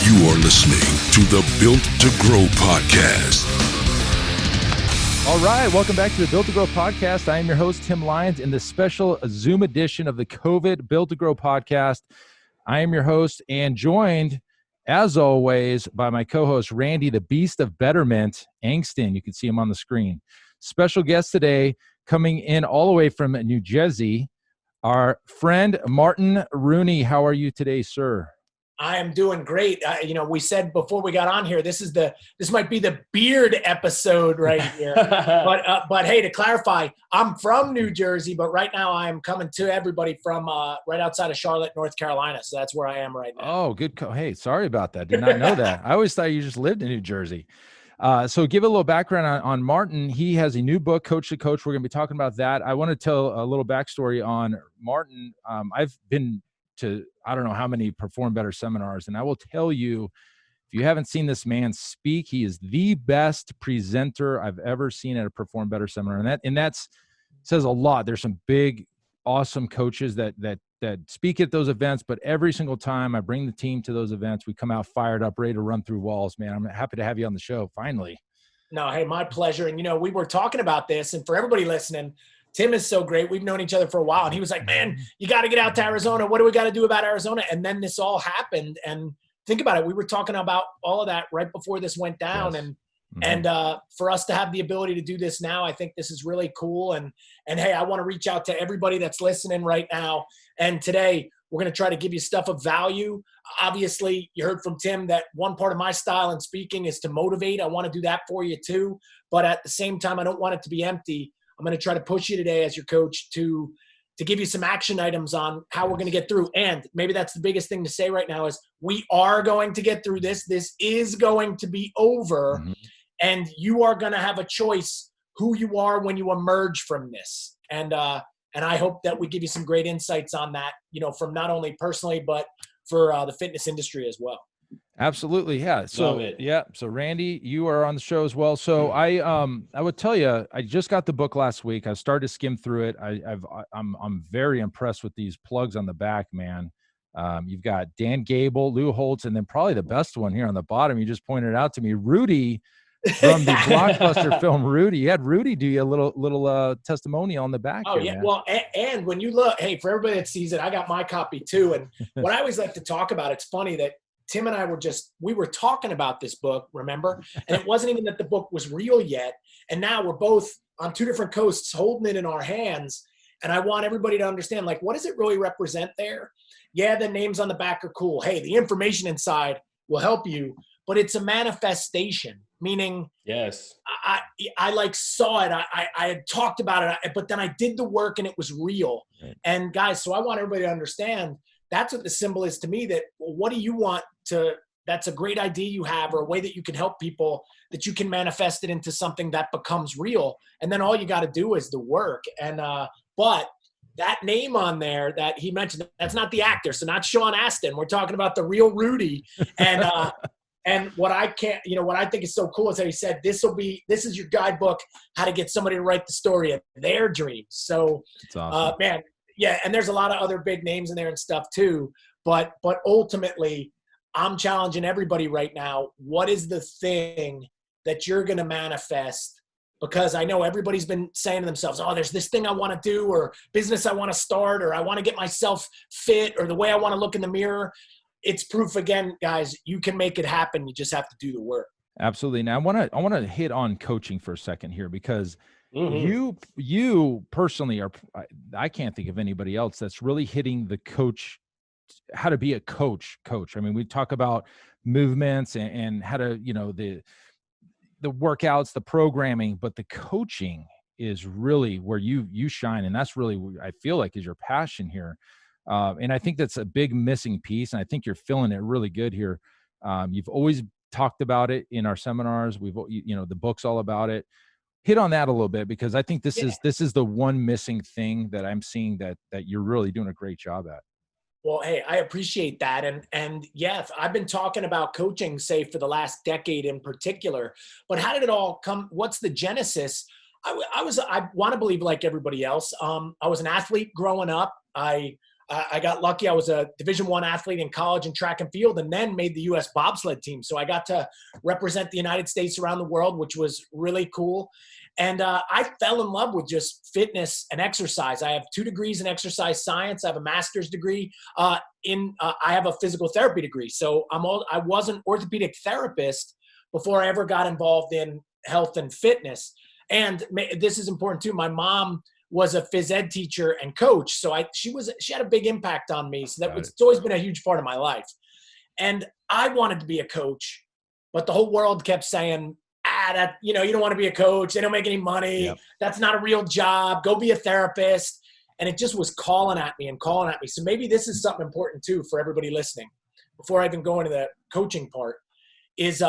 You are listening to the Built to Grow podcast. All right, welcome back to the Built to Grow podcast. I am your host, Tim Lyons, in the special Zoom edition of the COVID Built to Grow podcast. I am your host and joined, as always, by my co-host, Randy, the Beast of Betterment, Angston. You can see him on the screen. Special guest today, coming in all the way from New Jersey, our friend, Martin Rooney. How are you today, sir? I am doing great. We said before we got on here, this might be the beard episode right here. but hey, to clarify, I'm from New Jersey, but right now I am coming to everybody from right outside of Charlotte, North Carolina. So that's where I am right now. Oh, good. Hey, sorry about that. Did not know that. I always thought you just lived in New Jersey. So give a little background on Martin. He has a new book, Coach to Coach. We're going to be talking about that. I want to tell a little backstory on Martin. I've been to I don't know how many Perform Better seminars, and I will tell you, if you haven't seen this man speak, he is the best presenter I've ever seen at a Perform Better seminar, and that says a lot. There's some big, awesome coaches that speak at those events, but every single time I bring the team to those events, we come out fired up, ready to run through walls. Man, I'm happy to have you on the show finally. No, hey, my pleasure. And we were talking about this, and for everybody listening, Tim is so great. We've known each other for a while. And he was like, man, you got to get out to Arizona. What do we got to do about Arizona? And then this all happened. And think about it. We were talking about all of that right before this went down. Yes. And for us to have the ability to do this now, I think this is really cool. And hey, I want to reach out to everybody that's listening right now. And today we're going to try to give you stuff of value. Obviously, you heard from Tim that one part of my style in speaking is to motivate. I want to do that for you too. But at the same time, I don't want it to be empty. I'm going to try to push you today as your coach to give you some action items on how we're going to get through. And maybe that's the biggest thing to say right now is we are going to get through this. This is going to be over. Mm-hmm. And you are going to have a choice who you are when you emerge from this. And I hope that we give you some great insights on that, from not only personally, but for the fitness industry as well. Absolutely. Yeah. So, So Randy, you are on the show as well. So I would tell you, I just got the book last week. I started to skim through it. I'm very impressed with these plugs on the back, man. You've got Dan Gable, Lou Holtz, and then probably the best one here on the bottom. You just pointed out to me, Rudy from the blockbuster film Rudy. You had Rudy do you a little testimonial on the back. Oh, yeah. Man. Well, and when you look, hey, for everybody that sees it, I got my copy too. And what I always like to talk about, it's funny that Tim and I we were talking about this book, remember? And it wasn't even that the book was real yet. And now we're both on two different coasts holding it in our hands. And I want everybody to understand, what does it really represent there? Yeah, the names on the back are cool. Hey, the information inside will help you, but it's a manifestation, meaning yes, I saw it. I had talked about it, but then I did the work and it was real. Right. And guys, so I want everybody to understand that's what the symbol is to me, that what do you want that's a great idea you have, or a way that you can help people, that you can manifest it into something that becomes real. And then all you got to do is the work. And, but that name on there that he mentioned, that's not the actor. So not Sean Astin. We're talking about the real Rudy. And, and what I think is so cool is that he said, this is your guidebook, how to get somebody to write the story of their dreams. So, that's awesome. Man, yeah, and there's a lot of other big names in there and stuff too. But ultimately, I'm challenging everybody right now. What is the thing that you're going to manifest? Because I know everybody's been saying to themselves, oh, there's this thing I want to do, or business I want to start, or I want to get myself fit, or the way I want to look in the mirror. It's proof again, guys, you can make it happen. You just have to do the work. Absolutely. Now I want to hit on coaching for a second here, because you personally I can't think of anybody else that's really hitting the coach, how to be a coach. I mean, we talk about movements and how to, the workouts, the programming, but the coaching is really where you shine. And that's really, I feel like, is your passion here. And I think that's a big missing piece. And I think you're feeling it really good here. You've always talked about it in our seminars. The book's all about it. Hit on that a little bit, because I think this is the one missing thing that I'm seeing that you're really doing a great job at. Well, hey, I appreciate that. And yes, I've been talking about coaching, say, for the last decade in particular, but how did it all come? What's the genesis? I want to believe like everybody else. I was an athlete growing up. I I got lucky. I was a Division I athlete in college and track and field, and then made the U.S. bobsled team. So I got to represent the United States around the world, which was really cool. And I fell in love with just fitness and exercise. I have 2 degrees in exercise science. I have a master's degree I have a physical therapy degree. So I was an orthopedic therapist before I ever got involved in health and fitness. And this is important too. My mom was a phys ed teacher and coach. So she had a big impact on me. So it's always been a huge part of my life. And I wanted to be a coach, but the whole world kept saying, you don't want to be a coach. They don't make any money. Yep. That's not a real job. Go be a therapist. And it just was calling at me. So maybe this is something important too for everybody listening. Before I even go into the coaching part is,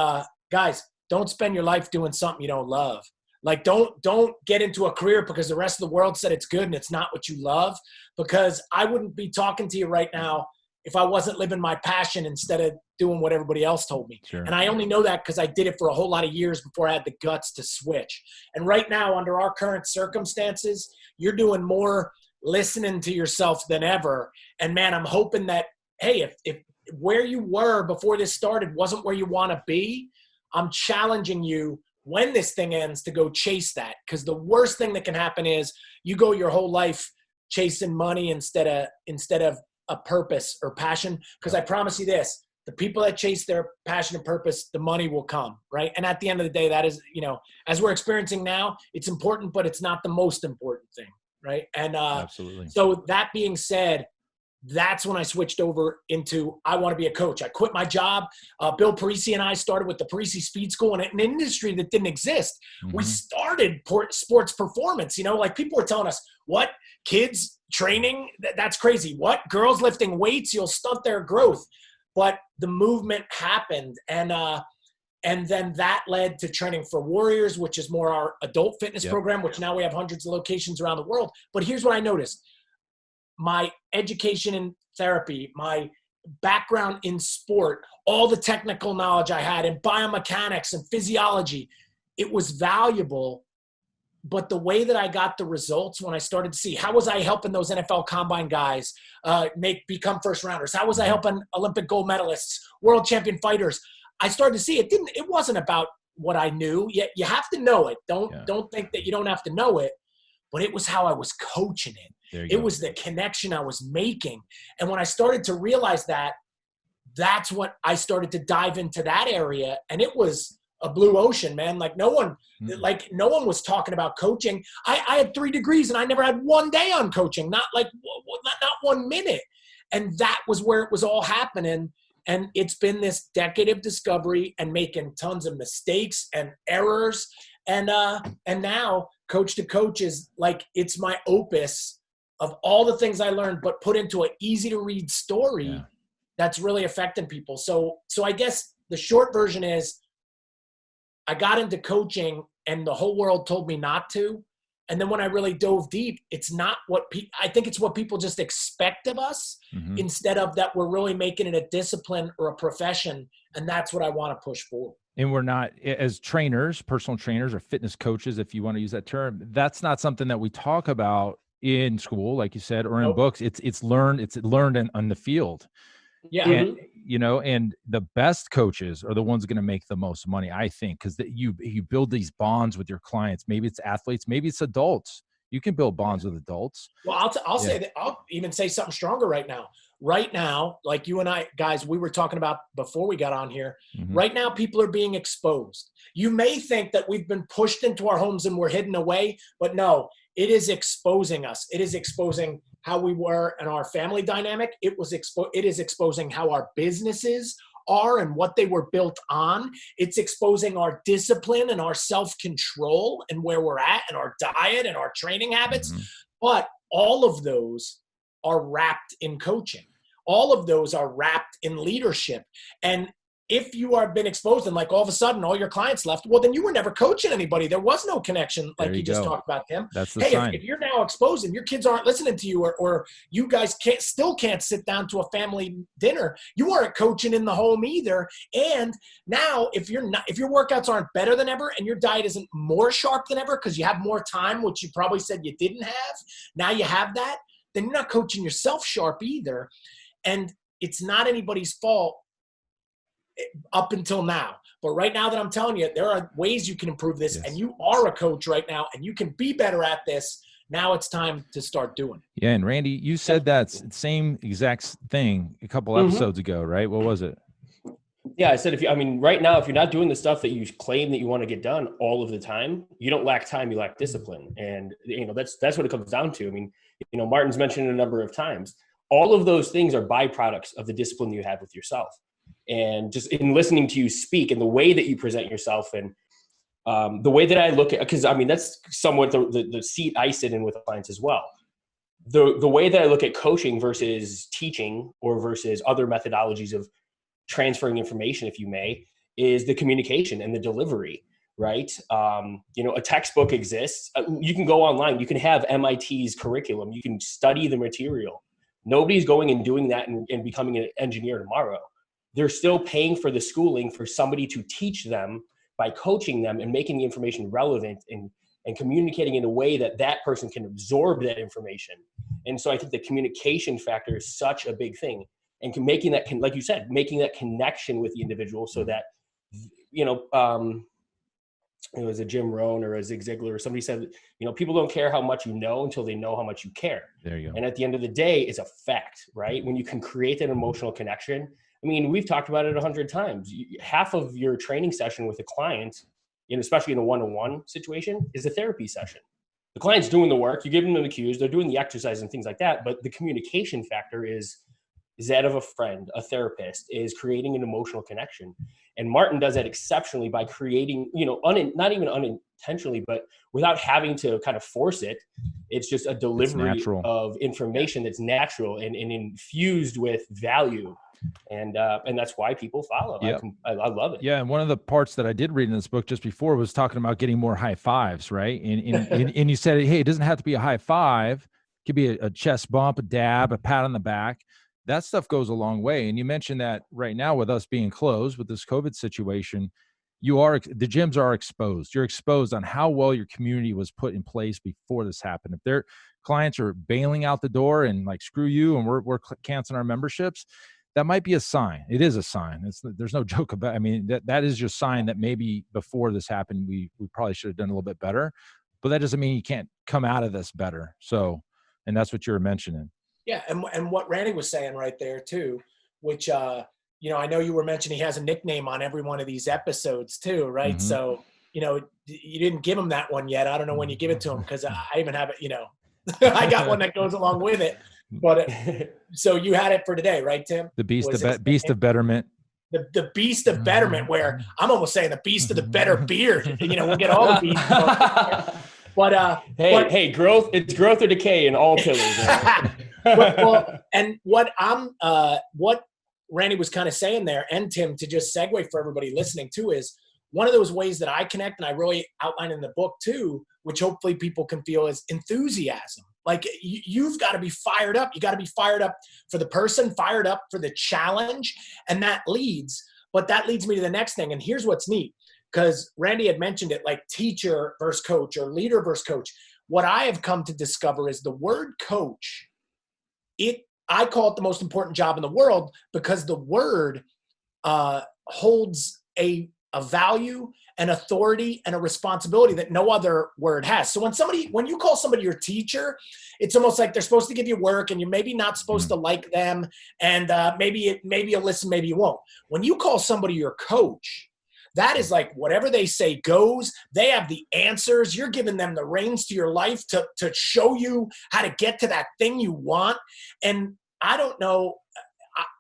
guys, don't spend your life doing something you don't love. Like, don't get into a career because the rest of the world said it's good and it's not what you love, because I wouldn't be talking to you right now if I wasn't living my passion instead of doing what everybody else told me. Sure. And I only know that because I did it for a whole lot of years before I had the guts to switch. And right now, under our current circumstances, you're doing more listening to yourself than ever. And man, I'm hoping that, hey, if where you were before this started wasn't where you want to be, I'm challenging you when this thing ends to go chase that. Because the worst thing that can happen is you go your whole life chasing money instead of a purpose or passion. Because I promise you this, the people that chase their passion and purpose, the money will come, right? And at the end of the day, that is, as we're experiencing now, it's important, but it's not the most important thing, right? And absolutely. So that being said, that's when I switched over into, I want to be a coach. I quit my job. Bill Parisi and I started with the Parisi Speed School in an industry that didn't exist. Mm-hmm. We started sports performance, like people were telling us, what, kids training? That's crazy. What, girls lifting weights? You'll stunt their growth. But the movement happened. And then that led to training for Warriors, which is more our adult fitness program, which now we have hundreds of locations around the world. But here's what I noticed. My education in therapy, my background in sport, all the technical knowledge I had in biomechanics and physiology, it was valuable. But the way that I got the results when I started to see, how was I helping those NFL combine guys become first rounders? How was I helping Olympic gold medalists, world champion fighters? I started to see it wasn't about what I knew. You have to know it. Don't think that you don't have to know it. But it was how I was coaching it. It was the connection I was making. And when I started to realize that, that's what I started to dive into that area. And it was a blue ocean, man. Like no one was talking about coaching. I had 3 degrees and I never had one day on coaching, not 1 minute. And that was where it was all happening. And it's been this decade of discovery and making tons of mistakes and errors. And now Coach to Coach is like, it's my opus of all the things I learned, but put into an easy to read story that's really affecting people. So I guess the short version is I got into coaching and the whole world told me not to. And then when I really dove deep, it's not what I think it's what people just expect of us instead of that we're really making it a discipline or a profession. And that's what I want to push forward. And we're not, as trainers, personal trainers or fitness coaches, if you want to use that term, that's not something that we talk about in school, like you said, or in books. It's learned on the field. Yeah. And, and the best coaches are the ones going to make the most money, I think, because you build these bonds with your clients. Maybe it's athletes, maybe it's adults. You can build bonds with adults. Well, I'll say that. I'll even say something stronger right now. Right now, like you and I, guys, we were talking about before we got on here, right now, people are being exposed. You may think that we've been pushed into our homes and we're hidden away, but no, it is exposing us. It is exposing how we were in our family dynamic. It is exposing how our businesses are and what they were built on. It's exposing our discipline and our self-control and where we're at and our diet and our training habits. But all of those are wrapped in coaching. All of those are wrapped in leadership. And if you are been exposed and like all of a sudden all your clients left, well, then you were never coaching anybody. There was no connection like you just talked about, Tim. That's the sign. If you're now exposed and your kids aren't listening to you or you guys still can't sit down to a family dinner, you aren't coaching in the home either. And now if your workouts aren't better than ever and your diet isn't more sharp than ever because you have more time, which you probably said you didn't have, now you have that, then you're not coaching yourself sharp either. And it's not anybody's fault up until now. But right now that I'm telling you, there are ways you can improve this, and you are a coach right now, and you can be better at this. Now it's time to start doing it. Yeah, and Randy, you said that same exact thing a couple episodes ago, right? What was it? Yeah, I said, right now, if you're not doing the stuff that you claim that you want to get done all of the time, you don't lack time, you lack discipline. And, that's what it comes down to. Martin's mentioned it a number of times. All of those things are byproducts of the discipline you have with yourself. And just in listening to you speak and the way that you present yourself and the way that I look at, because that's somewhat the seat I sit in with clients as well. The way that I look at coaching versus teaching or versus other methodologies of transferring information, if you may, is the communication and the delivery, right? A textbook exists. You can go online. You can have MIT's curriculum. You can study the material. Nobody's going and doing that and becoming an engineer tomorrow. They're still paying for the schooling for somebody to teach them by coaching them and making the information relevant and communicating in a way that that person can absorb that information. And so I think the communication factor is such a big thing. And making that, like you said, making that connection with the individual so that, it was a Jim Rohn or a Zig Ziglar or somebody said, people don't care how much you know until they know how much you care. There you go. And at the end of the day, it's a fact, right? When you can create that emotional connection. We've talked about it 100 times. Half of your training session with a client, especially in a one-on-one situation, is a therapy session. The client's doing the work, you give them the cues, they're doing the exercise and things like that. But the communication factor is that of a friend, a therapist, is creating an emotional connection. And Martin does that exceptionally by creating, not even unintentionally, but without having to kind of force it. It's just a delivery of information that's natural and infused with value. And that's why people follow. Yep. I love it. Yeah. And one of the parts that I did read in this book just before was talking about getting more high fives, right? And you said, hey, it doesn't have to be a high five. It could be a chest bump, a dab, a pat on the back. That stuff goes a long way. And you mentioned that right now with us being closed with this COVID situation, the gyms are exposed. You're exposed on how well your community was put in place before this happened. If their clients are bailing out the door and like, screw you, and we're canceling our memberships, that might be a sign. It is a sign. There's no joke about it. That is just a sign that maybe before this happened, we probably should have done a little bit better, but that doesn't mean you can't come out of this better. So, and that's what you're mentioning. Yeah, and what Randy was saying right there too, which I know you were mentioning he has a nickname on every one of these episodes too, right? Mm-hmm. So you didn't give him that one yet. I don't know when you give it to him because I even have it. I got one that goes along with it. But so you had it for today, right, Tim? The beast of betterment. The beast of betterment, where I'm almost saying the beast of the better beard. We'll get all the beasts. But hey, growth. It's growth or decay in all pillars. Right? And what Randy was kind of saying there, and Tim, to just segue for everybody listening too, is one of those ways that I connect, and I really outline in the book too, which hopefully people can feel, is enthusiasm. Like you've got to be fired up. You got to be fired up for the person, fired up for the challenge, and that leads me to the next thing. And here's what's neat, because Randy had mentioned it, like teacher versus coach or leader versus coach. What I have come to discover is the word coach. I call it the most important job in the world because the word holds a value, an authority, and a responsibility that no other word has. So when you call somebody your teacher, it's almost like they're supposed to give you work and you're maybe not supposed to like them. And maybe you'll listen, maybe you won't. When you call somebody your coach, that is like whatever they say goes. They have the answers. You're giving them the reins to your life to show you how to get to that thing you want. And I don't know,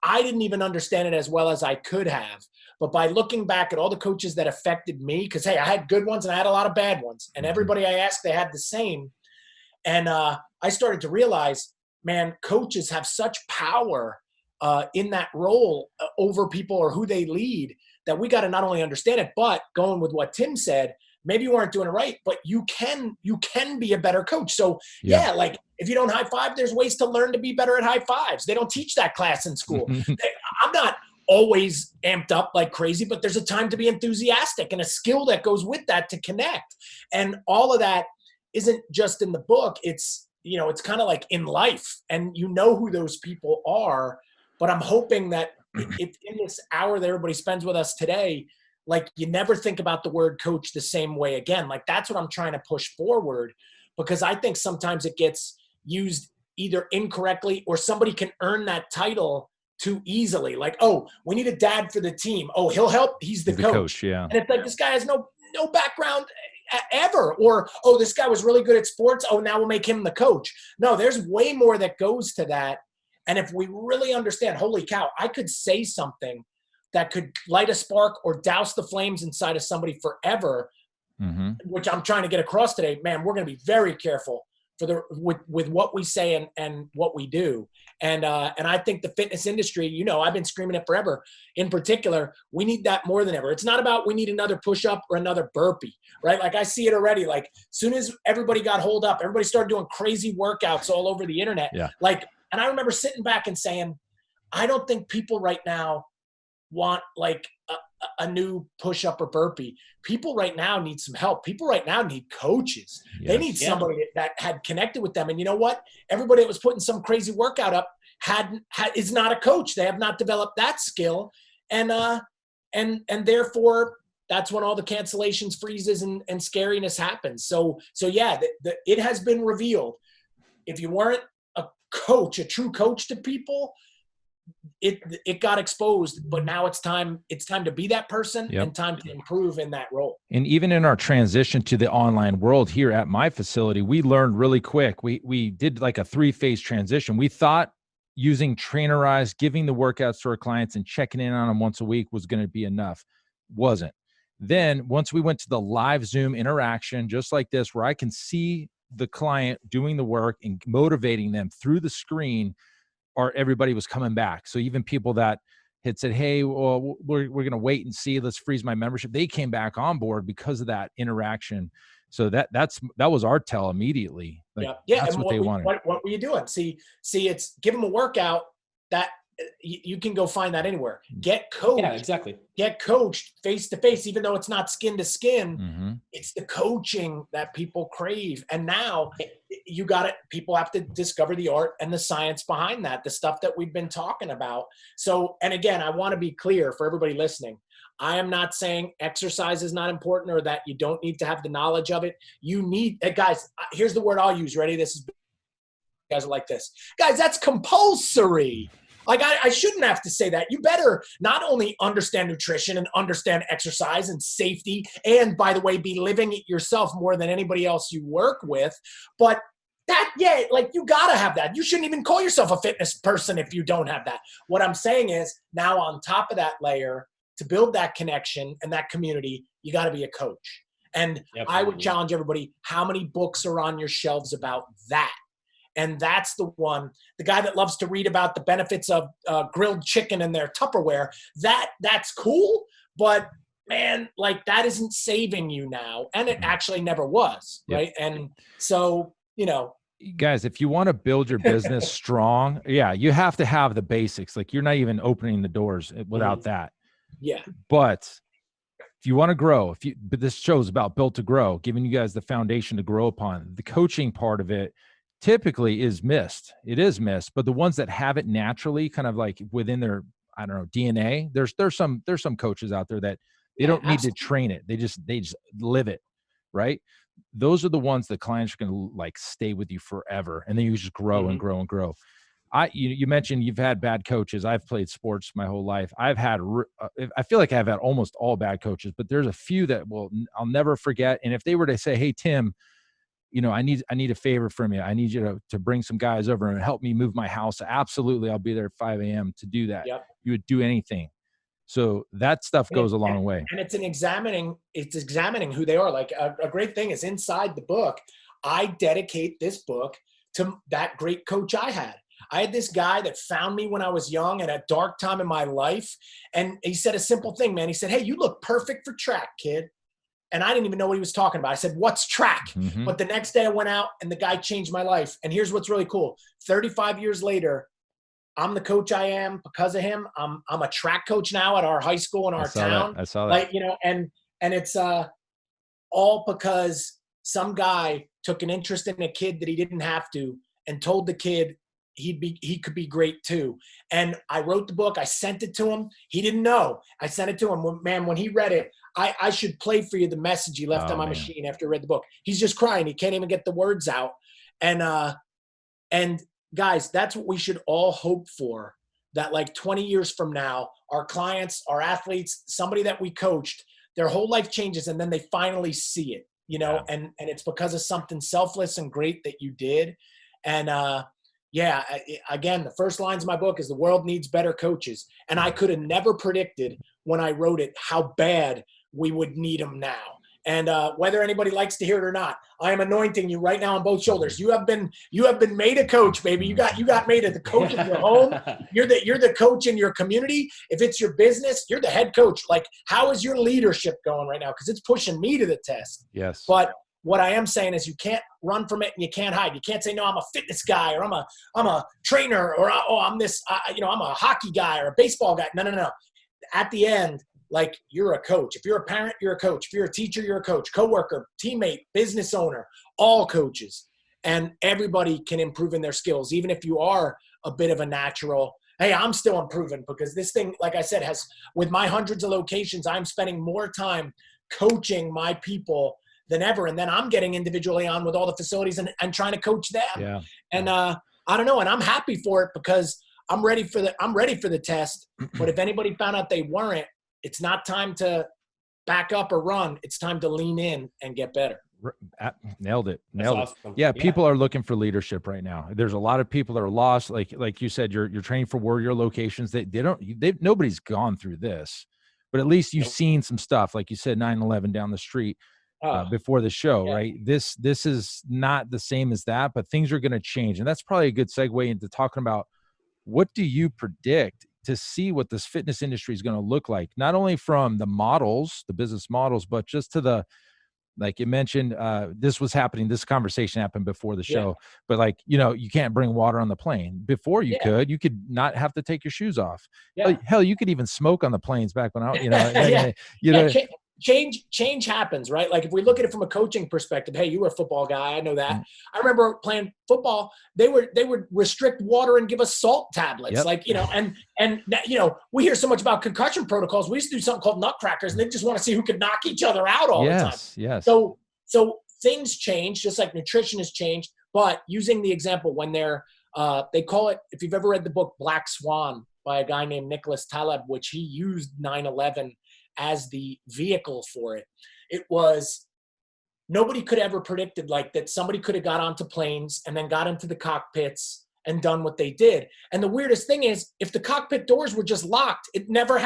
I didn't even understand it as well as I could have. But by looking back at all the coaches that affected me, because, hey, I had good ones and I had a lot of bad ones. And everybody I asked, they had the same. And I started to realize, man, coaches have such power in that role over people or who they lead, that we got to not only understand it, but going with what Tim said, maybe you weren't doing it right, but you can be a better coach. So yeah, like if you don't high five, there's ways to learn to be better at high fives. They don't teach that class in school. I'm not always amped up like crazy, but there's a time to be enthusiastic and a skill that goes with that to connect. And all of that isn't just in the book. It's it's kind of like in life, and you know who those people are. But I'm hoping that if in this hour that everybody spends with us today, like you never think about the word coach the same way again. Like that's what I'm trying to push forward, because I think sometimes it gets used either incorrectly or somebody can earn that title too easily. Like, oh, we need a dad for the team. Oh, he'll help. He's the coach. Yeah. And it's like, this guy has no background ever. Or, oh, this guy was really good at sports. Oh, now we'll make him the coach. No, there's way more that goes to that. And if we really understand, holy cow, I could say something that could light a spark or douse the flames inside of somebody forever, which I'm trying to get across today. Man, we're going to be very careful with what we say and what we do. And I think the fitness industry, I've been screaming it forever. In particular, we need that more than ever. It's not about we need another push-up or another burpee, right? Like I see it already. Like soon as everybody got holed up, everybody started doing crazy workouts all over the internet. Yeah. And I remember sitting back and saying, I don't think people right now want like a new push-up or burpee. People right now need some help. People right now need coaches. Yes. They need somebody that had connected with them. And you know what? Everybody that was putting some crazy workout up is not a coach. They have not developed that skill. And therefore that's when all the cancellations, freezes, and scariness happens. So yeah, it has been revealed. If you weren't a coach, a true coach to people, it got exposed, but now it's time to be that person and time to improve in that role. And even in our transition to the online world here at my facility, we learned really quick. We did like a 3-phase transition. We thought using Trainerized, giving the workouts to our clients and checking in on them once a week was going to be enough. Wasn't. Then once we went to the live Zoom interaction, just like this, where I can see the client doing the work and motivating them through the screen, everybody was coming back. So even people that had said, hey, well, we're going to wait and see, let's freeze my membership, they came back on board because of that interaction. So that was our tell immediately. Like, that's what they wanted. What were you doing? See, it's give them a workout that you can go find that anywhere. Get coached. Yeah, exactly. Get coached face to face, even though it's not skin to skin. It's the coaching that people crave. And now people have to discover the art and the science behind that, the stuff that we've been talking about. So, and again, I want to be clear for everybody listening. I am not saying exercise is not important or that you don't need to have the knowledge of it. You need, guys, here's the word I'll use. Ready? Guys are like this. Guys, that's compulsory. Like I shouldn't have to say that. You better not only understand nutrition and understand exercise and safety, and by the way, be living it yourself more than anybody else you work with, but like you gotta have that. You shouldn't even call yourself a fitness person if you don't have that. What I'm saying is now on top of that layer, to build that connection and that community, you gotta be a coach. And I would challenge everybody, how many books are on your shelves about that? And that's the one, the guy that loves to read about the benefits of grilled chicken in their Tupperware, that's cool. But man, like that isn't saving you now. And it actually never was. Right. And so, guys, if you want to build your business strong, you have to have the basics. Like you're not even opening the doors without that. Yeah. But if you want to grow, but this show's about built to grow, giving you guys the foundation to grow upon. The coaching part of it typically is missed. It is missed, but the ones that have it naturally, kind of like within their, I don't know, DNA, there's some coaches out there that they don't need to train it. They just live it, right? Those are the ones that clients are going to like stay with you forever. And then you just grow and grow and grow. You mentioned you've had bad coaches. I've played sports my whole life. I feel like I've had almost all bad coaches, but there's a few that I'll never forget. And if they were to say, hey, Tim, I need a favor from you. I need you to bring some guys over and help me move my house. Absolutely. I'll be there at 5 a.m. to do that. Yep. You would do anything. So that stuff goes a long way. And it's examining who they are. Like a great thing is inside the book, I dedicate this book to that great coach I had. I had this guy that found me when I was young at a dark time in my life. And he said a simple thing, man. He said, hey, you look perfect for track, kid. And I didn't even know what he was talking about. I said, what's track? But the next day I went out and the guy changed my life. And here's what's really cool. 35 years later, I'm the coach I am because of him. I'm a track coach now at our high school in our town. I saw that. Like, and it's all because some guy took an interest in a kid that he didn't have to, and told the kid he could be great too. And I wrote the book. I sent it to him. He didn't know. I sent it to him. Man, when he read it, I should play for you the message he left on my machine after he read the book. He's just crying. He can't even get the words out. And guys, that's what we should all hope for, that like 20 years from now, our clients, our athletes, somebody that we coached, their whole life changes and then they finally see it, you know, and it's because of something selfless and great that you did. And again, the first lines of my book is the world needs better coaches. And I could have never predicted when I wrote it how bad we would need them now. And whether anybody likes to hear it or not, I am anointing you right now on both shoulders. You have been made a coach, baby. You got made the coach of your home. You're the coach in your community. If it's your business, you're the head coach. Like, how is your leadership going right now? Because it's pushing me to the test. Yes. But what I am saying is you can't run from it and you can't hide. You can't say, no, I'm a fitness guy, or I'm a trainer, or I'm this, I'm a hockey guy or a baseball guy. No. At the end, like, you're a coach. If you're a parent, you're a coach. If you're a teacher, you're a coach. Coworker, teammate, business owner, all coaches. And everybody can improve in their skills. Even if you are a bit of a natural, hey, I'm still improving, because this thing, like I said, has, with my hundreds of locations, I'm spending more time coaching my people than ever. And then I'm getting individually on with all the facilities and trying to coach them. Yeah. And I don't know. And I'm happy for it, because I'm ready for the test. But if anybody found out they weren't, it's not time to back up or run. It's time to lean in and get better. Nailed it. Awesome. Yeah, people are looking for leadership right now. There's a lot of people that are lost. Like you said, you're training for warrior locations. Nobody's gone through this, but at least you've seen some stuff. Like you said, 9/11 down the street before the show, right? This is not the same as that, but things are going to change. And that's probably a good segue into talking about, what do you predict to see what this fitness industry is going to look like, not only from the models, the business models, but just to the, like you mentioned, this conversation happened before the show, but like, you can't bring water on the plane. Before you could not have to take your shoes off. Hell, you could even smoke on the planes back when Change happens, right? Like, if we look at it from a coaching perspective, hey, you were a football guy, I know that. I remember playing football. They would restrict water and give us salt tablets, and we hear so much about concussion protocols. We used to do something called nutcrackers, and they just want to see who could knock each other out all the time. Yes. So things change, just like nutrition has changed. But using the example, when they call it, if you've ever read the book Black Swan by a guy named Nicholas Taleb, which he used 9/11 as the vehicle for it. It was, nobody could ever predicted like that somebody could have got onto planes and then got into the cockpits and done what they did. And the weirdest thing is, if the cockpit doors were just locked, it never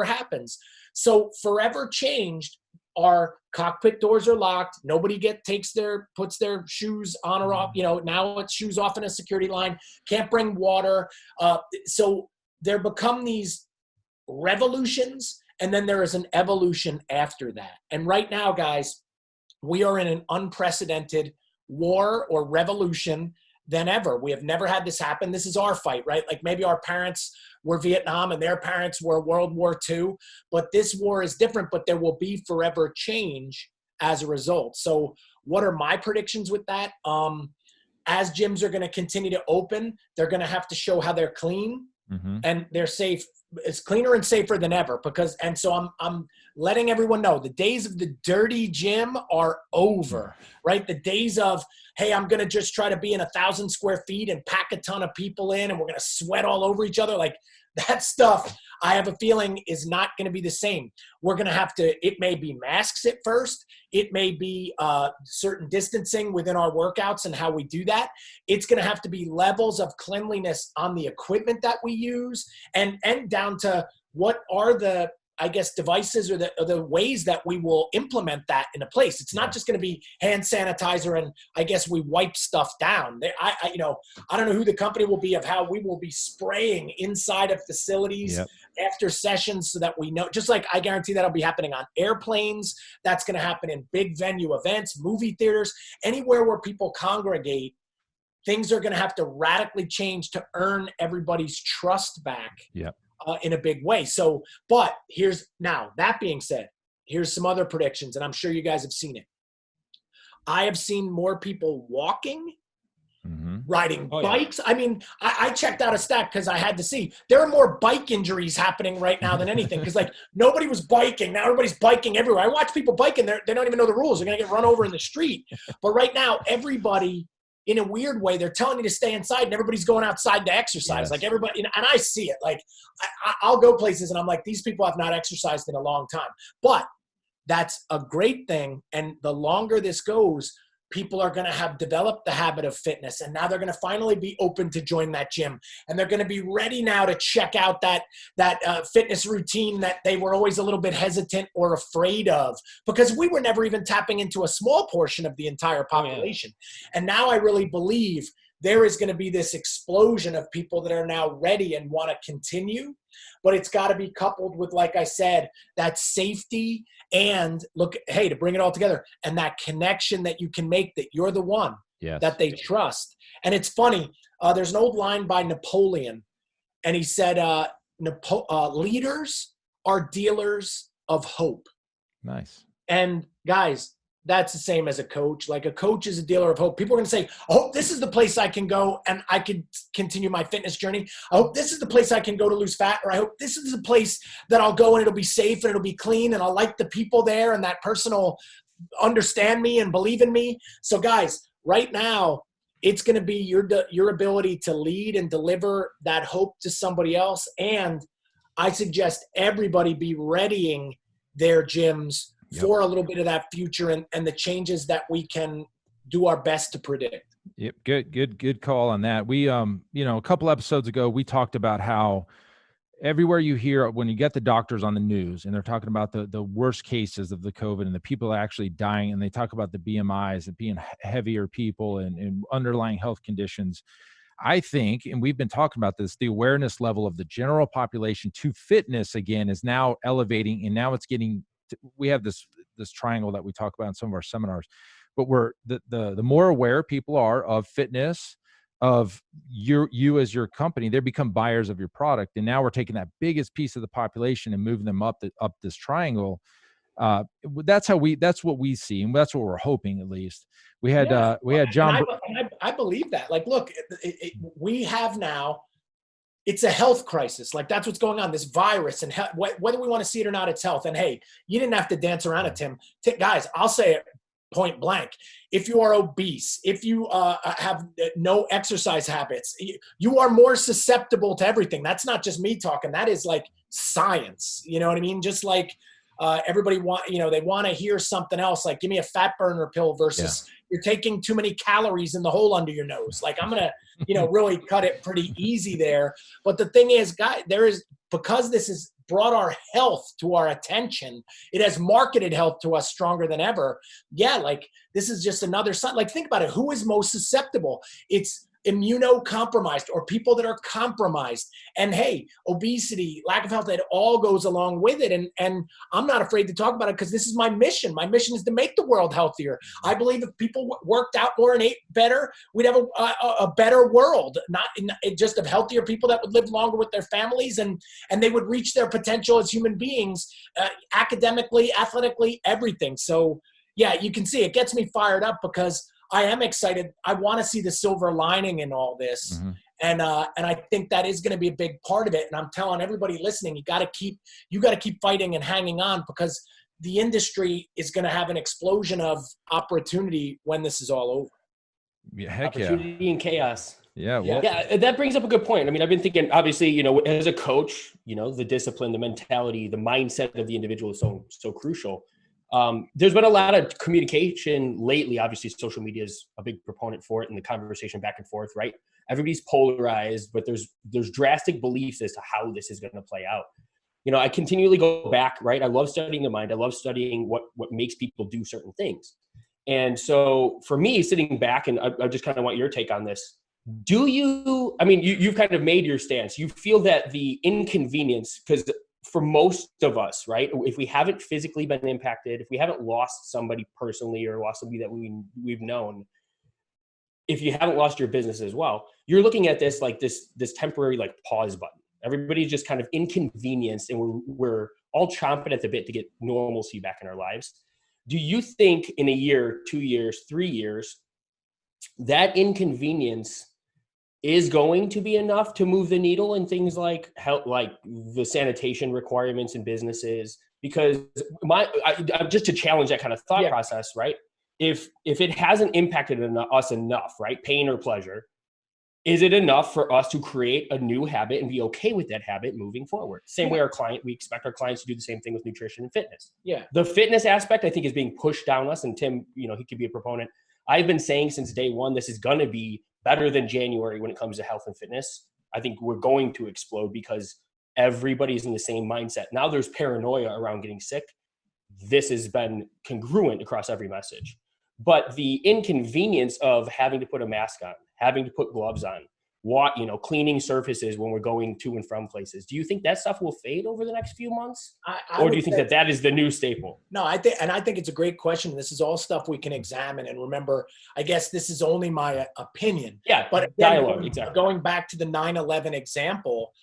happens. So forever changed. Our cockpit doors are locked. Nobody puts their shoes on or off. Now it's shoes off in a security line. Can't bring water. So there become these revolutions, and then there is an evolution after that. And right now, guys, we are in an unprecedented war or revolution than ever. We have never had this happen. This is our fight, right? Like, maybe our parents were Vietnam and their parents were World War II, but this war is different, but there will be forever change as a result. So what are my predictions with that? As gyms are going to continue to open, they're going to have to show how they're clean and they're safe. It's cleaner and safer than ever, so I'm letting everyone know the days of the dirty gym are over, right? The days of, hey, I'm going to just try to be in 1,000 square feet and pack a ton of people in and we're going to sweat all over each other. Like, that stuff, I have a feeling, is not going to be the same. We're going to have to, it may be masks at first. It may be certain distancing within our workouts and how we do that. It's going to have to be levels of cleanliness on the equipment that we use, and down to what are the, I guess, devices or the ways that we will implement that in a place. It's not just going to be hand sanitizer and I guess we wipe stuff down. I don't know who the company will be of how we will be spraying inside of facilities after sessions, so that we know, just like I guarantee that'll be happening on airplanes. That's going to happen in big venue events, movie theaters, anywhere where people congregate. Things are going to have to radically change to earn everybody's trust back. In a big way. So, but that being said, here's some other predictions, and I'm sure you guys have seen it. I have seen more people walking, riding Oh, bikes. I mean, I checked out a stat because I had to see. There are more bike injuries happening right now than anything because, like, nobody was biking. Now everybody's biking everywhere. I watch people biking. They don't even know the rules. They're going to get run over in the street. But right now, everybody, in a weird way, they're telling you to stay inside and everybody's going outside to exercise. Yes. Like everybody, and I see it. Like I'll go places and I'm like, these people have not exercised in a long time. But that's a great thing. And the longer this goes, people are going to have developed the habit of fitness. And now they're going to finally be open to join that gym. And they're going to be ready now to check out that fitness routine that they were always a little bit hesitant or afraid of, because we were never even tapping into a small portion of the entire population. And now I really believe there is going to be this explosion of people that are now ready and want to continue. But it's got to be coupled with, like I said, that safety and look, hey, to bring it all together and that connection that you can make that you're the one that they trust. And it's funny. There's an old line by Napoleon, and he said, leaders are dealers of hope. Nice. And guys, that's the same as a coach. Like a coach is a dealer of hope. People are going to say, I hope this is the place I can go and I can continue my fitness journey. I hope this is the place I can go to lose fat, or I hope this is the place that I'll go and it'll be safe and it'll be clean and I'll like the people there and that person will understand me and believe in me. So guys, right now, it's going to be your ability to lead and deliver that hope to somebody else. And I suggest everybody be readying their gyms for a little bit of that future and the changes that we can do our best to predict. Yep. Good call on that. We, a couple episodes ago, we talked about how everywhere you hear, when you get the doctors on the news and they're talking about the worst cases of the COVID and the people actually dying, and they talk about the BMIs and being heavier people and underlying health conditions. I think, and we've been talking about this, the awareness level of the general population to fitness again is now elevating, and now it's getting, we have this triangle that we talk about in some of our seminars, but we're the more aware people are of fitness, of you as your company, they become buyers of your product. And now we're taking that biggest piece of the population and moving them up this triangle. That's what we see. And that's what we're hoping, at least. We had John. I believe that. Like, look, we have now, it's a health crisis. Like, that's what's going on, this virus, and whether we want to see it or not, it's health. And hey, you didn't have to dance around it, Tim. Guys, I'll say it point blank. If you are obese, if you have no exercise habits, you are more susceptible to everything. That's not just me talking. That is like science. You know what I mean? Just like everybody they want to hear something else. Like, give me a fat burner pill versus you're taking too many calories in the hole under your nose. Like, I'm going to, really cut it pretty easy there. But the thing is, guys, because this has brought our health to our attention, it has marketed health to us stronger than ever. Yeah, like, this is just another sign. Like, think about it. Who is most susceptible? It's immunocompromised or people that are compromised. And hey, obesity, lack of health, it all goes along with it. And I'm not afraid to talk about it because this is my mission. My mission is to make the world healthier. I believe if people worked out more and ate better, we'd have a better world, not just of healthier people that would live longer with their families and they would reach their potential as human beings, academically, athletically, everything. So yeah, you can see it gets me fired up because I am excited. I want to see the silver lining in all this. Mm-hmm. And I think that is going to be a big part of it. And I'm telling everybody listening, you got to keep fighting and hanging on, because the industry is going to have an explosion of opportunity when this is all over. Yeah, heck opportunity and chaos. Yeah. Well, yeah. That brings up a good point. I mean, I've been thinking, obviously, as a coach, the discipline, the mentality, the mindset of the individual is so crucial. There's been a lot of communication lately. Obviously, social media is a big proponent for it, and the conversation back and forth, right? Everybody's polarized, but there's drastic beliefs as to how this is going to play out. I continually go back, right? I love studying the mind. I love studying what makes people do certain things. And so for me, sitting back, and I just kind of want your take on this. You've kind of made your stance. You feel that the inconvenience, because for most of us, right, if we haven't physically been impacted, if we haven't lost somebody personally or lost somebody that we've known, if you haven't lost your business as well, you're looking at this like this temporary like pause button. Everybody's just kind of inconvenienced, and we're all chomping at the bit to get normalcy back in our lives. do you think in a year, 2 years, 3 years, that inconvenience is going to be enough to move the needle in things like health, like the sanitation requirements in businesses? Because just to challenge that kind of thought process, right? If it hasn't impacted us enough, right, pain or pleasure, is it enough for us to create a new habit and be okay with that habit moving forward? Same way we expect our clients to do the same thing with nutrition and fitness. Yeah. The fitness aspect, I think, is being pushed down us. And Tim, he could be a proponent. I've been saying since day one, this is going to be better than January when it comes to health and fitness. I think we're going to explode because everybody's in the same mindset. Now there's paranoia around getting sick. This has been congruent across every message. But the inconvenience of having to put a mask on, having to put gloves on, cleaning surfaces when we're going to and from places. Do you think that stuff will fade over the next few months? Or do you think that is the new staple? No, I think it's a great question. This is all stuff we can examine. And remember, I guess this is only my opinion. Yeah, but again, dialogue, exactly. Going back to the 9/11 example,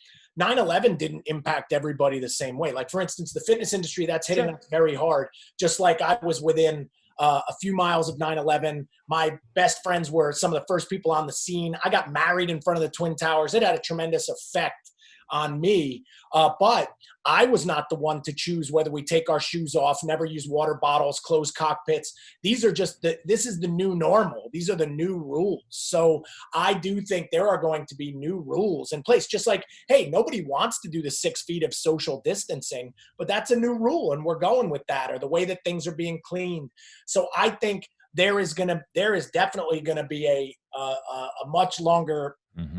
9/11 didn't impact everybody the same way. Like, for instance, the fitness industry, that's hitting us very hard. Just like I was within a few miles of 9/11. My best friends were some of the first people on the scene. I got married in front of the Twin Towers. It had a tremendous effect on me. But I was not the one to choose whether we take our shoes off, never use water bottles, close cockpits. These are this is the new normal. These are the new rules. So I do think there are going to be new rules in place. Just like, hey, nobody wants to do the 6 feet of social distancing, but that's a new rule. And we're going with that, or the way that things are being cleaned. So I think there is definitely going to be a much longer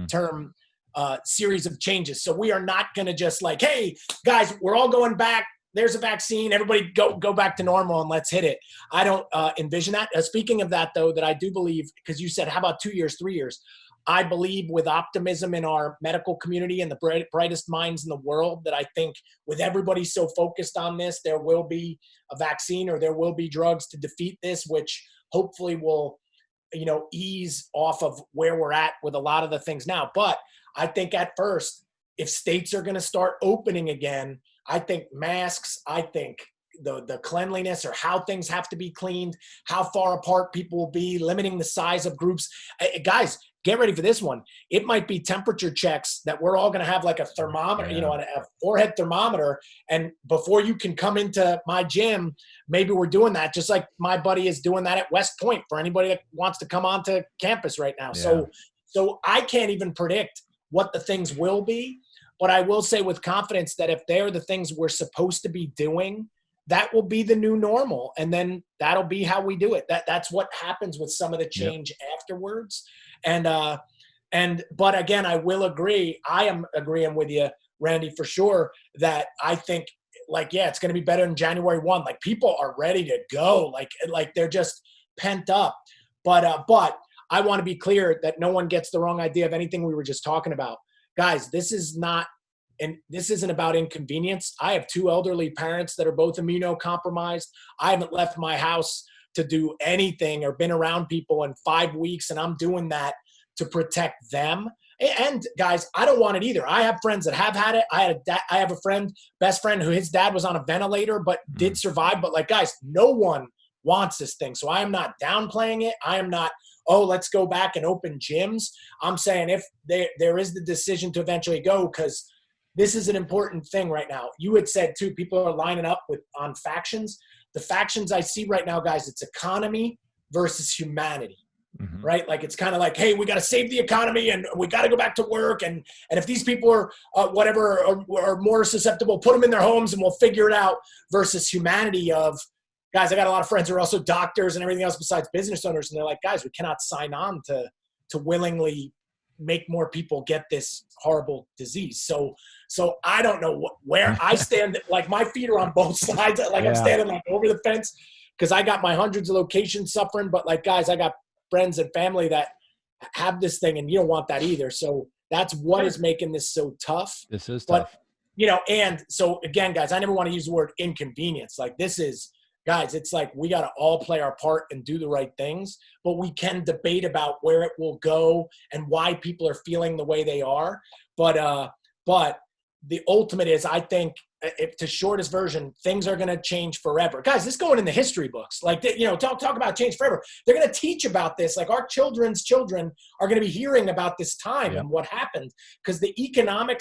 term series of changes. So we are not going to just like, hey, guys, we're all going back. There's a vaccine. Everybody go back to normal and let's hit it. I don't envision that. Speaking of that, though, that I do believe, because you said, how about 2 years, 3 years? I believe with optimism in our medical community and the brightest minds in the world, that I think with everybody so focused on this, there will be a vaccine or there will be drugs to defeat this, which hopefully will, ease off of where we're at with a lot of the things now. But I think at first, if states are going to start opening again, I think masks, I think the cleanliness or how things have to be cleaned, how far apart people will be, limiting the size of groups. Guys, get ready for this one. It might be temperature checks that we're all going to have like a thermometer, a forehead thermometer. And before you can come into my gym, maybe we're doing that, just like my buddy is doing that at West Point for anybody that wants to come onto campus right now. Yeah. So I can't even predict what the things will be, but I will say with confidence that if they're the things we're supposed to be doing, that will be the new normal. And then that'll be how we do it. That's what happens with some of the change afterwards. But again, I will agree. I am agreeing with you, Randy, for sure, that I think it's going to be better than January 1. Like, people are ready to go. Like they're just pent up. But I want to be clear that no one gets the wrong idea of anything we were just talking about. Guys, this isn't about inconvenience. I have 2 elderly parents that are both immunocompromised. I haven't left my house to do anything or been around people in 5 weeks, and I'm doing that to protect them. And guys, I don't want it either. I have friends that have had it. I have a best friend who his dad was on a ventilator but did survive. But guys, no one wants this thing. So I am not downplaying it. I am not, let's go back and open gyms. I'm saying if there is the decision to eventually go, because this is an important thing right now. You had said too, people are lining up on factions. The factions I see right now, guys, it's economy versus humanity, right? Like, it's kind of like, hey, we got to save the economy and we got to go back to work. And if these people are are more susceptible, put them in their homes and we'll figure it out, versus humanity of, guys, I got a lot of friends who are also doctors and everything else besides business owners. And they're like, guys, we cannot sign on to willingly make more people get this horrible disease. So I don't know where I stand. Like, my feet are on both sides. I'm standing over the fence because I got my hundreds of locations suffering. But guys, I got friends and family that have this thing, and you don't want that either. So that's what is making this so tough. This is tough. And so again, guys, I never want to use the word inconvenience. Guys, it's like we got to all play our part and do the right things, but we can debate about where it will go and why people are feeling the way they are. But the ultimate is, I think if to shortest version, things are going to change forever. Guys, this going in the history books. Like, talk about change forever. They're going to teach about this. Like, our children's children are going to be hearing about this time and what happened, because the economic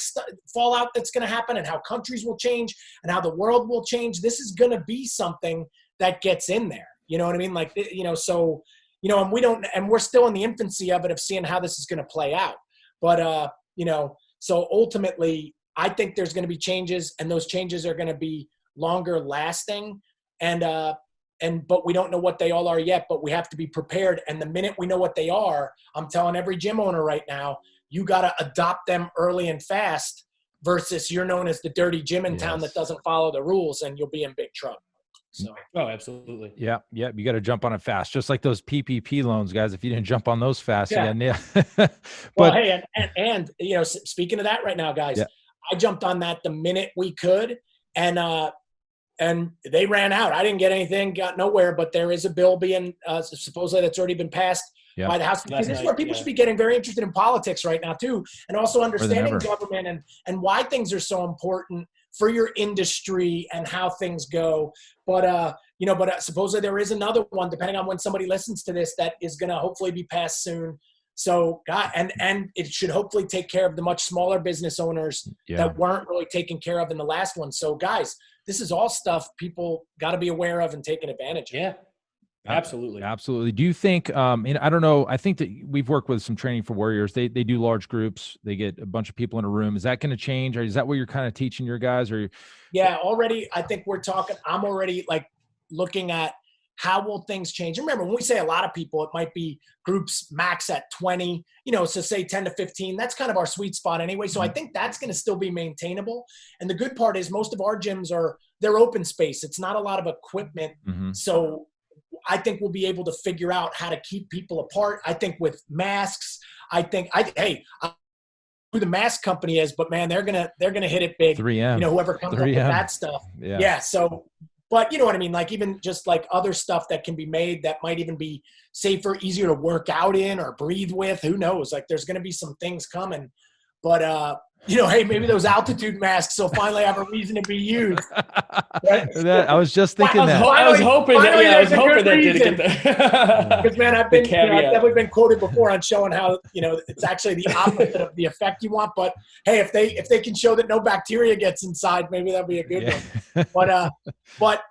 fallout that's going to happen and how countries will change and how the world will change. This is going to be something that gets in there. You know what I mean? Like, and we're still in the infancy of it, of seeing how this is going to play out. But, so ultimately, I think there's going to be changes, and those changes are going to be longer lasting. But we don't know what they all are yet, but we have to be prepared. And the minute we know what they are, I'm telling every gym owner right now, you got to adopt them early and fast, versus you're known as the dirty gym in town that doesn't follow the rules, and you'll be in big trouble. So. Oh, absolutely. Yeah. You got to jump on it fast, just like those PPP loans, guys. If you didn't jump on those fast, but well, hey, and speaking of that right now, guys, I jumped on that the minute we could, and they ran out. I didn't get anything, got nowhere, but there is a bill being supposedly that's already been passed by the House. This is where people should be getting very interested in politics right now too, and also understanding government and why things are so important for your industry and how things go. But supposedly there is another one, depending on when somebody listens to this, that is going to hopefully be passed soon. So, God, and it should hopefully take care of the much smaller business owners that weren't really taken care of in the last one. So, guys, this is all stuff people got to be aware of and taking advantage of. Yeah, absolutely. Absolutely. Do you think, I don't know, I think that we've worked with some training for warriors. They do large groups. They get a bunch of people in a room. Is that going to change? Or is that what you're kind of teaching your guys? Or already, I think I'm already like looking at, how will things change? And remember, when we say a lot of people, it might be groups max at 20, so say 10 to 15. That's kind of our sweet spot anyway. So I think that's going to still be maintainable. And the good part is most of our gyms they're open space. It's not a lot of equipment. So I think we'll be able to figure out how to keep people apart. I think with masks, I don't know who the mask company is, but man, they're gonna hit it big. 3M. Whoever comes up with that stuff. Yeah. So. But you know what I mean? Like, even just like other stuff that can be made that might even be safer, easier to work out in or breathe with. Who knows? Like, there's going to be some things coming. But, hey, maybe those altitude masks will finally have a reason to be used. Right? I was just thinking I was hoping that didn't get there. Because, man, I've definitely been quoted before on showing how, it's actually the opposite of the effect you want. But, hey, if they can show that no bacteria gets inside, maybe that'll be a good one. But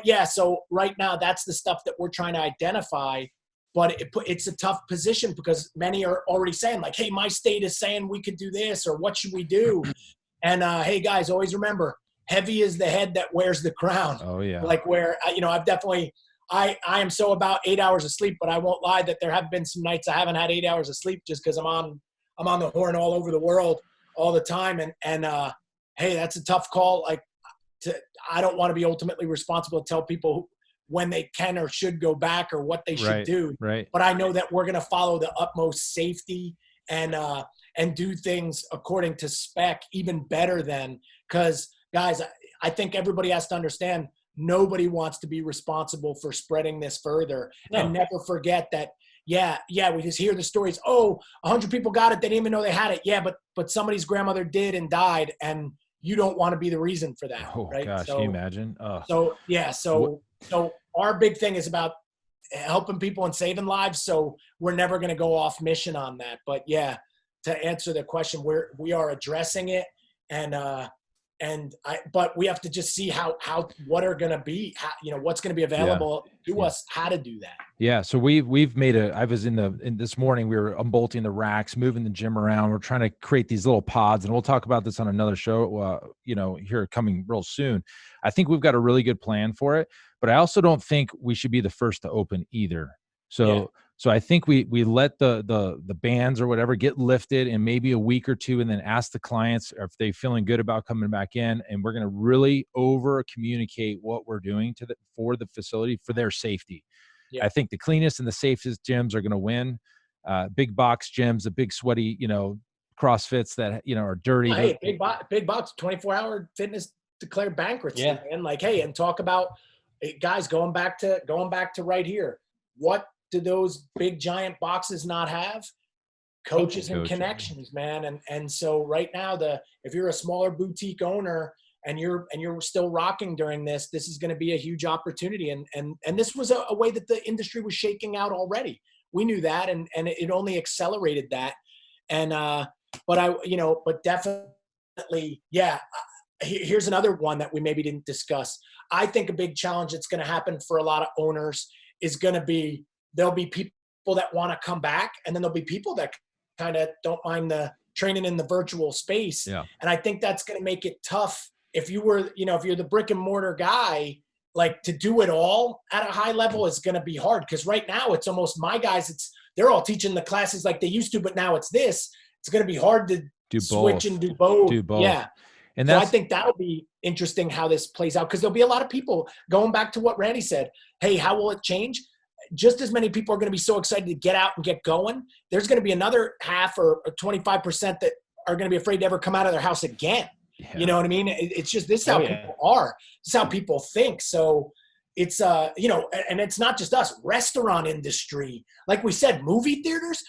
yeah, so right now that's the stuff that we're trying to identify. But it's a tough position because many are already saying, like, hey, my state is saying we could do this, or what should we do? And hey, guys, always remember, heavy is the head that wears the crown. Oh, yeah. Like, where, I've definitely – I am so about 8 hours of sleep, but I won't lie that there have been some nights I haven't had 8 hours of sleep just because I'm on the horn all over the world all the time. And hey, that's a tough call. Like, I don't want to be ultimately responsible to tell people when they can or should go back or what they should do. Right. But I know that we're going to follow the utmost safety and do things according to spec, even better than, because guys, I think everybody has to understand nobody wants to be responsible for spreading this further. And never forget that. Yeah. We just hear the stories. 100 people got it. They didn't even know they had it. Yeah. But somebody's grandmother did and died, and you don't want to be the reason for that. Oh, right. Gosh, can you imagine? So our big thing is about helping people and saving lives. So we're never going to go off mission on that. But yeah, to answer the question, we are addressing it, but we have to just see what are going to be, what's going to be available to us, how to do that. Yeah. So we've made I was in this morning, we were unbolting the racks, moving the gym around. We're trying to create these little pods, and we'll talk about this on another show, here coming real soon. I think we've got a really good plan for it, but I also don't think we should be the first to open either. So I think we let the bans or whatever get lifted in maybe a week or two, and then ask the clients if they're feeling good about coming back in. And we're going to really over communicate what we're doing for the facility for their safety. Yeah. I think the cleanest and the safest gyms are going to win. Big box gyms, the big sweaty, CrossFits that, are dirty. Hey, big box, 24-hour fitness declared bankruptcy. Yeah. And like, hey, and talk about guys going back to right here. What do those big giant boxes not have? Coaches and connections, man. And so right now, if you're a smaller boutique owner and you're still rocking during this is going to be a huge opportunity. And this was a way that the industry was shaking out already. We knew that, and it only accelerated that. And but definitely, yeah. Here's another one that we maybe didn't discuss. I think a big challenge that's going to happen for a lot of owners is going to be, there'll be people that want to come back, and then there'll be people that kind of don't mind the training in the virtual space. Yeah. And I think that's going to make it tough if you were, if you're the brick and mortar guy, like, to do it all at a high level is going to be hard. Because right now it's almost, my guys, they're all teaching the classes like they used to, but now it's this. It's going to be hard to switch and do both. Yeah. And so I think that'll be interesting how this plays out, because there'll be a lot of people going back to what Randy said. Hey, how will it change? Just as many people are going to be so excited to get out and get going. There's going to be another half or 25% that are going to be afraid to ever come out of their house again. Yeah. You know what I mean? It's just, this is how people are. This is how people think. So it's, and it's not just us, restaurant industry. Like we said, movie theaters.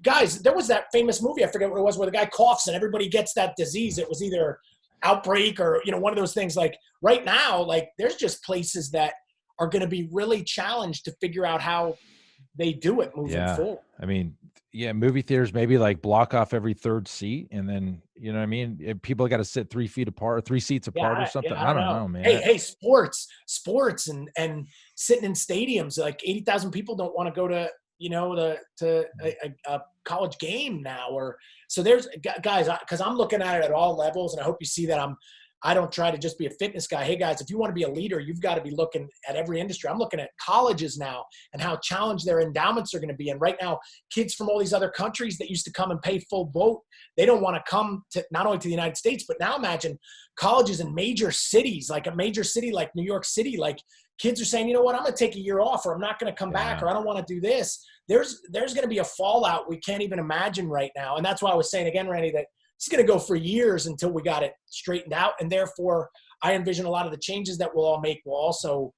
Guys, there was that famous movie, I forget what it was, where the guy coughs and everybody gets that disease. It was either Outbreak or, one of those things. Like right now, like there's just places that are going to be really challenged to figure out how they do it moving forward. I mean, movie theaters, maybe like block off every third seat. And then, you know what I mean? People got to sit 3 feet apart, or 3 seats apart or something. I don't know, man. Hey, sports and sitting in stadiums, like 80,000 people don't want to go to, a college game now. Or so there's guys, because I'm looking at it at all levels, and I hope you see that I don't try to just be a fitness guy. Hey guys, if you want to be a leader, you've got to be looking at every industry. I'm looking at colleges now and how challenged their endowments are going to be. And right now, kids from all these other countries that used to come and pay full boat, they don't want to come to not only to the United States, but now imagine colleges in major cities, like a major city like New York City. Like kids are saying, you know what, I'm going to take a year off, or I'm not going to come back, or I don't want to do this. There's going to be a fallout we can't even imagine right now. And that's why I was saying again, Randy, that it's going to go for years until we got it straightened out. And therefore, I envision a lot of the changes that we'll all make will also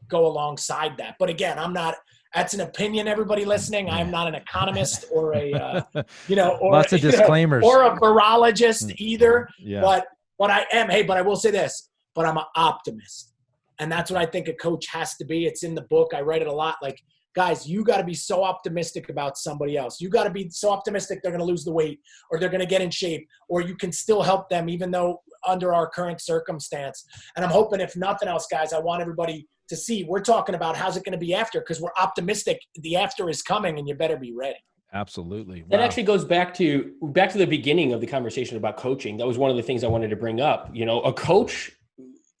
go alongside that. But again, that's an opinion, everybody listening. I'm not an economist or a, or lots of disclaimers, or a virologist either. Yeah. But I am, but I will say this, but I'm an optimist. And that's what I think a coach has to be. It's in the book. I write it a lot. Like, guys, you got to be so optimistic about somebody else. You got to be so optimistic they're going to lose the weight, or they're going to get in shape, or you can still help them even though under our current circumstance. And I'm hoping, if nothing else, guys, I want everybody to see we're talking about how's it going to be after, because we're optimistic the after is coming, and you better be ready. Absolutely. Wow. That actually goes back to the beginning of the conversation about coaching. That was one of the things I wanted to bring up. A coach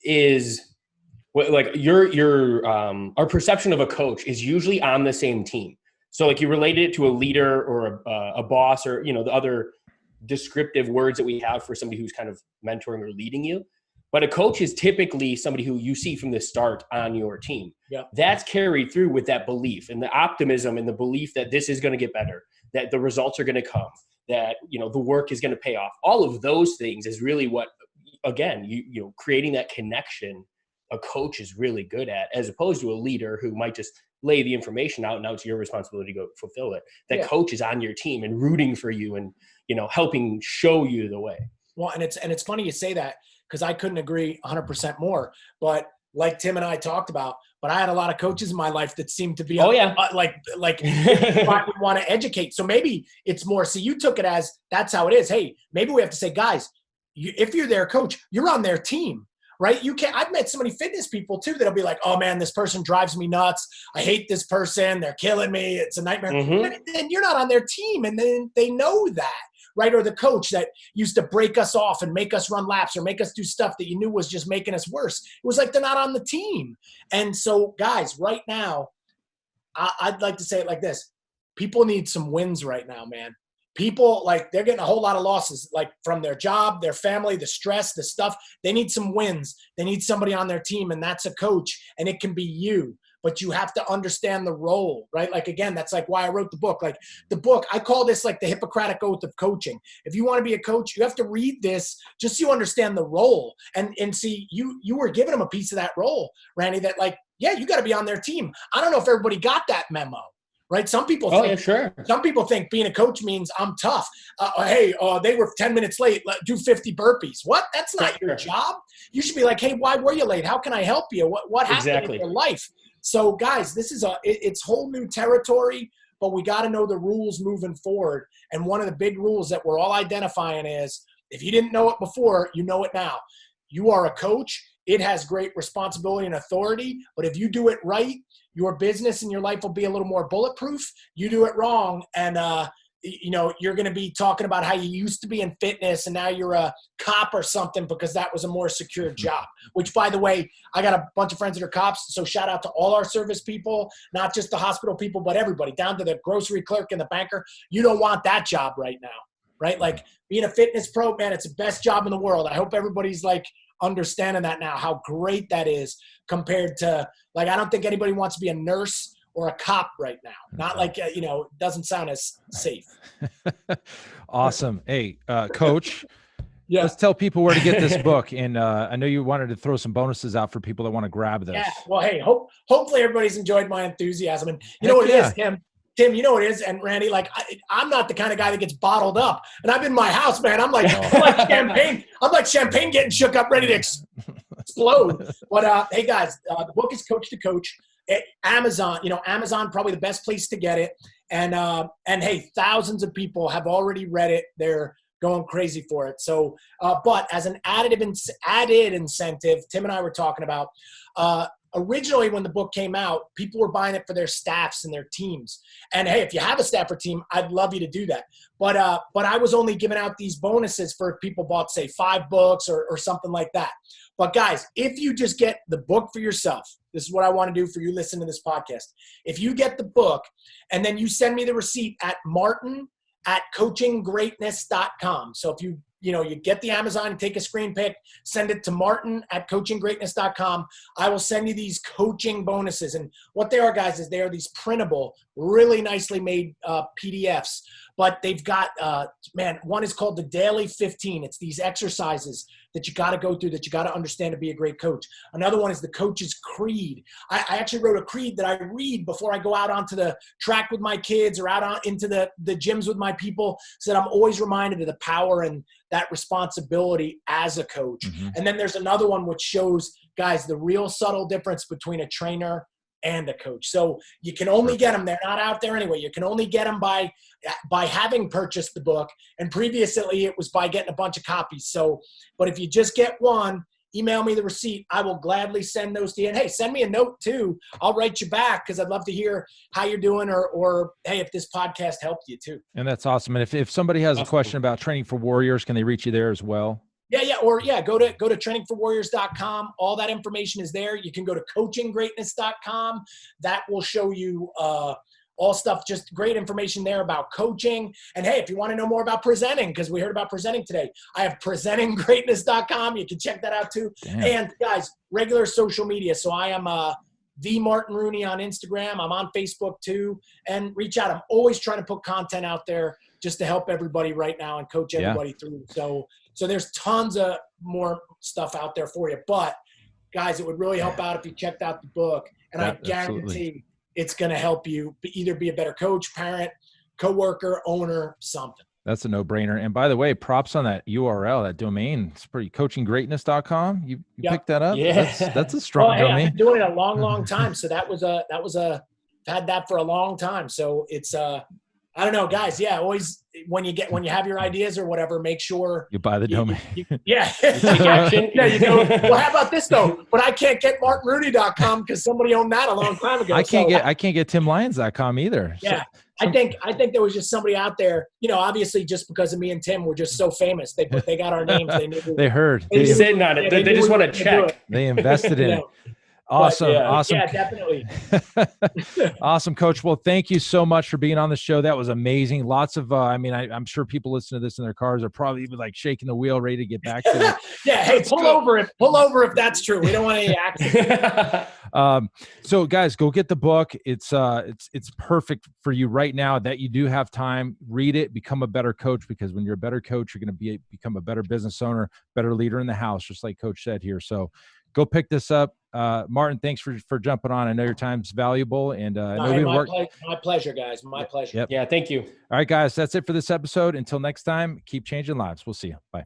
is – like our perception of a coach is usually on the same team. So like you related it to a leader or a boss, or, the other descriptive words that we have for somebody who's kind of mentoring or leading you. But a coach is typically somebody who you see from the start on your team. Yeah. That's carried through with that belief and the optimism and the belief that this is going to get better, that the results are going to come, that, the work is going to pay off. All of those things is really what, again, you creating that connection a coach is really good at, as opposed to a leader who might just lay the information out. Now it's your responsibility to go fulfill it. That coach is on your team and rooting for you and, helping show you the way. Well, and it's funny you say that, because I couldn't agree 100% more, but like Tim and I talked about, but I had a lot of coaches in my life that seemed to be like we want to educate. So maybe it's more, see, you took it as that's how it is. Hey, maybe we have to say, guys, if you're their coach, you're on their team. Right? I've met so many fitness people too that'll be like, oh man, this person drives me nuts. I hate this person. They're killing me. It's a nightmare. Mm-hmm. And you're not on their team. And then they know that, right? Or the coach that used to break us off and make us run laps or make us do stuff that you knew was just making us worse. It was like they're not on the team. And so guys, right now, I'd like to say it like this. People need some wins right now, man. People, like, they're getting a whole lot of losses, like from their job, their family, the stress, the stuff. They need some wins. They need somebody on their team, and that's a coach, and it can be you. But you have to understand the role, right? Like, again, that's like why I wrote the book. Like the book, I call this like the Hippocratic Oath of coaching. If you want to be a coach, you have to read this just so you understand the role. And see, you were giving them a piece of that role, Randy, that like, yeah, you got to be on their team. I don't know if everybody got that memo. right? Some people Oh, think, yeah, sure. some people think being a coach means I'm tough. Hey, they were 10 minutes late. Do 50 burpees. What? That's not your job. You should be like, hey, why were you late? How can I help you? What happened in your life? So guys, this is it's whole new territory, but we got to know the rules moving forward. And one of the big rules that we're all identifying is, if you didn't know it before, you know it now. You are a coach. It has great responsibility and authority, but if you do it right, your business and your life will be a little more bulletproof. You do it wrong, and you're going to be talking about how you used to be in fitness and now you're a cop or something because that was a more secure job. Which, by the way, I got a bunch of friends that are cops, so shout out to all our service people, not just the hospital people, but everybody, down to the grocery clerk and the banker. You don't want that job right now, right? Like being a fitness pro, man, it's the best job in the world. I hope everybody's like understanding that now, how great that is compared to, like, I don't think anybody wants to be a nurse or a cop right now. Not like, it doesn't sound as safe. Awesome. Hey, Coach, yeah. Let's tell people where to get this book. And I know you wanted to throw some bonuses out for people that want to grab this. Yeah. Well, hey, hopefully everybody's enjoyed my enthusiasm. And you know what it is, Tim? Tim, you know what it is? And Randy, like, I'm not the kind of guy that gets bottled up. And I'm in my house, man. I'm like champagne. I'm like champagne getting shook up, ready to explode. But hey, guys, the book is Coach to Coach. Amazon, Amazon probably the best place to get it. And hey, thousands of people have already read it. They're going crazy for it. So, but as an added incentive, Tim and I were talking about, originally when the book came out, people were buying it for their staffs and their teams. And hey, if you have a staff or team, I'd love you to do that. But I was only giving out these bonuses for if people bought, say, 5 books or something like that. But guys, if you just get the book for yourself, this is what I want to do for you listening to this podcast. If you get the book and then you send me the receipt at martin@coachinggreatness.com. So if you get the Amazon and take a screen pic, send it to martin@coachinggreatness.com. I will send you these coaching bonuses. And what they are, guys, is they are these printable, really nicely made PDFs. But they've got, one is called the Daily 15. It's these exercises that you got to go through, that you got to understand to be a great coach. Another one is the Coach's Creed. I actually wrote a creed that I read before I go out onto the track with my kids or into the gyms with my people, so that I'm always reminded of the power and that responsibility as a coach. Mm-hmm. And then there's another one which shows, guys, the real subtle difference between a trainer and a coach. So you can only get them. They're not out there anyway. You can only get them by having purchased the book. And previously it was by getting a bunch of copies. So, but if you just get one, email me the receipt. I will gladly send those to you. And hey, send me a note too. I'll write you back because I'd love to hear how you're doing or hey, if this podcast helped you too. And that's awesome. And if somebody has a question about training for warriors, can they reach you there as well? Go to trainingforwarriors.com. All that information is there. You can go to coachinggreatness.com. That will show you all stuff, just great information there about coaching. And hey, if you want to know more about presenting, because we heard about presenting today, I have presentinggreatness.com. You can check that out too. Damn. And guys, regular social media. So I am the Martin Rooney on Instagram. I'm on Facebook too. And reach out. I'm always trying to put content out there just to help everybody right now and coach everybody through. So there's tons of more stuff out there for you. But guys, it would really help out if you checked out the book. And I guarantee it's going to help you either be a better coach, parent, coworker, owner, something. That's a no-brainer. And by the way, props on that URL, that domain. It's pretty, coachinggreatness.com. You picked that up? Yeah. That's a strong domain. I've been doing it a long, long time. So I've had that for a long time. So it's I don't know, guys. Yeah, always when you have your ideas or whatever, make sure you buy the domain. You take action. Yeah, you go, well, how about this though? But I can't get martinrooney.com because somebody owned that a long time ago. I can't get timlyons.com either. Yeah. So, I think there was just somebody out there, obviously just because of me and Tim, we're just so famous. They got our names. They heard. They're sitting on it. They just want to check. They invested in it. Awesome. Awesome. Yeah, definitely. Awesome, Coach. Well, thank you so much for being on the show. That was amazing. Lots of, I'm sure people listening to this in their cars are probably even like shaking the wheel, ready to get back to it. Yeah. Hey, pull over if that's true. We don't want any accidents. So guys, go get the book. It's perfect for you right now that you do have time. Read it, become a better coach, because when you're a better coach, you're going to become a better business owner, better leader in the house, just like Coach said here. So go pick this up. Martin, thanks for jumping on. I know your time's valuable, and my pleasure, guys. My pleasure. Yeah, thank you. All right, guys, that's it for this episode. Until next time, keep changing lives. We'll see you. Bye.